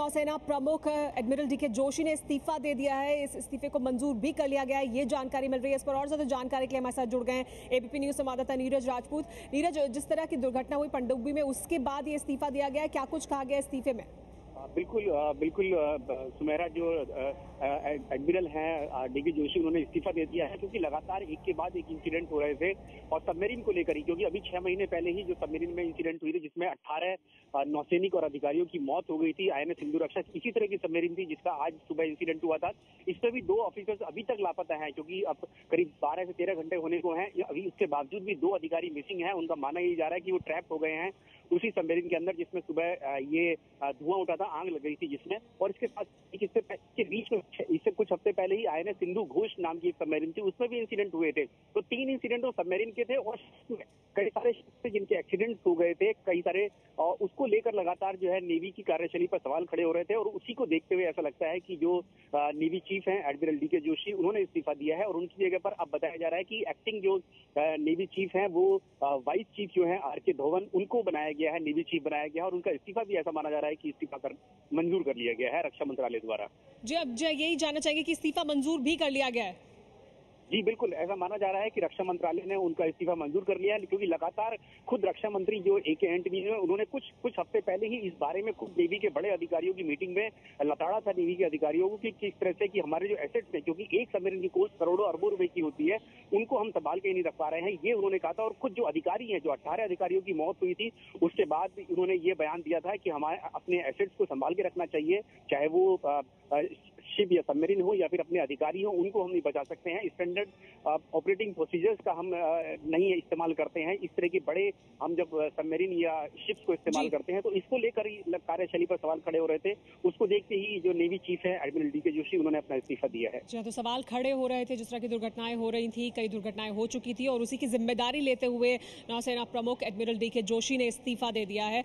नौसेना प्रमुख admiral DK Joshi ने इस्तीफा दे दिया है। इस इस्तीफे को मंजूर भी कर लिया गया है, ये जानकारी मिल रही है। इस पर और ज्यादा जानकारी के लिए हमारे साथ जुड़ गए हैं एबीपी न्यूज संवाददाता नीरज राजपूत। नीरज, जिस तरह की दुर्घटना हुई पनडुब्बी में, उसके बाद ये इस्तीफा दिया गया है, क्या कुछ कहा गया इस्तीफे में? बिल्कुल सुमेरा, जो एडमिरल हैं डीके जोशी, उन्होंने इस्तीफा दे दिया है क्योंकि लगातार एक के बाद एक इंसिडेंट हो रहे थे और सबमरीन को लेकर ही, क्योंकि अभी 6 महीने पहले ही जो सबमरीन में इंसिडेंट हुई थी जिसमें 18 नौसैनिक और अधिकारियों की मौत हो गई थी। आईएनएस सिंधु रक्षा इसी तरह की सबमरीन थी जिसका आज सुबह इंसिडेंट हुआ था। इसमें भी 2 ऑफिसर्स अभी तक लापता हैं, क्योंकि अब करीब 12 से 13 घंटे होने को हैं। अभी उसके बावजूद भी 2 अधिकारी मिसिंग हैं। उनका मानना ये जा रहा है कि वो ट्रैप हो गए हैं उसी सबमरीन के अंदर जिसमें सुबह ये धुआं उठा था, आग लग गई थी जिसमें। और इसके साथ इसके बीच में इससे कुछ हफ्ते पहले ही आईएनएस सिंधु घोष नाम की एक सबमरीन थी, उसमें भी इंसिडेंट हुए थे। तो 3 इंसिडेंट वो सबमरीन के थे और कई सारे शिप जिनके एक्सीडेंट हो गए थे, कई सारे, उसको लेकर लगातार जो है नेवी की कार्यशैली पर सवाल खड़े हो रहे थे। और उसी को देखते हुए ऐसा लगता है कि जो नेवी चीफ हैं एडमिरल डीके जोशी, उन्होंने इस्तीफा दिया है और उनकी जगह पर अब बताया जा रहा है कि एक्टिंग जो नेवी चीफ हैं वो वाइस चीफ जो है आरके धवन, उनको बनाया गया है, नेवी चीफ बनाया गया है। और उनका इस्तीफा भी ऐसा माना जा रहा है कि इस्तीफा मंजूर कर लिया गया है रक्षा मंत्रालय द्वारा। जी, अब यही जानना चाहेंगे कि इस्तीफा मंजूर भी कर लिया गया है? जी बिल्कुल, ऐसा माना जा रहा है कि रक्षा मंत्रालय ने उनका इस्तीफा मंजूर कर लिया है, क्योंकि लगातार खुद रक्षा मंत्री जो एके एंटनी है, उन्होंने कुछ हफ्ते पहले ही इस बारे में खुद नेवी के बड़े अधिकारियों की मीटिंग में लताड़ा था नेवी के अधिकारियों को कि किस तरह से कि हमारे जो एसेट्स हैं, क्योंकि एक सबमरीन की कॉस्ट करोड़ों अरबों रुपए की होती है, उनको हम संभाल के नहीं रख पा रहे हैं, ये उन्होंने कहा था। और खुद जो अधिकारी हैं, जो 18 अधिकारियों की मौत हुई थी, उसके बाद उन्होंने ये बयान दिया था कि हमारे अपने एसेट्स को संभाल के रखना चाहिए, चाहे वो शिप या सबमरीन हो या फिर अपने अधिकारी हो, उनको हम नहीं बचा सकते हैं। स्टैंडर्ड ऑपरेटिंग प्रोसीजर्स का हम नहीं इस्तेमाल करते हैं। इस तरह के बड़े हम जब सबमरीन या शिप्स को इस्तेमाल करते हैं तो इसको लेकर ही कार्यशैली पर सवाल खड़े हो रहे थे। उसको देखते ही जो नेवी चीफ है एडमिरल डीके जोशी, उन्होंने अपना इस्तीफा दिया है। जी, तो सवाल खड़े हो रहे थे, जिस तरह की दुर्घटनाएं हो रही थी, कई दुर्घटनाएं हो चुकी थी और उसी की जिम्मेदारी लेते हुए नौसेना प्रमुख एडमिरल डीके जोशी ने इस्तीफा दे दिया है।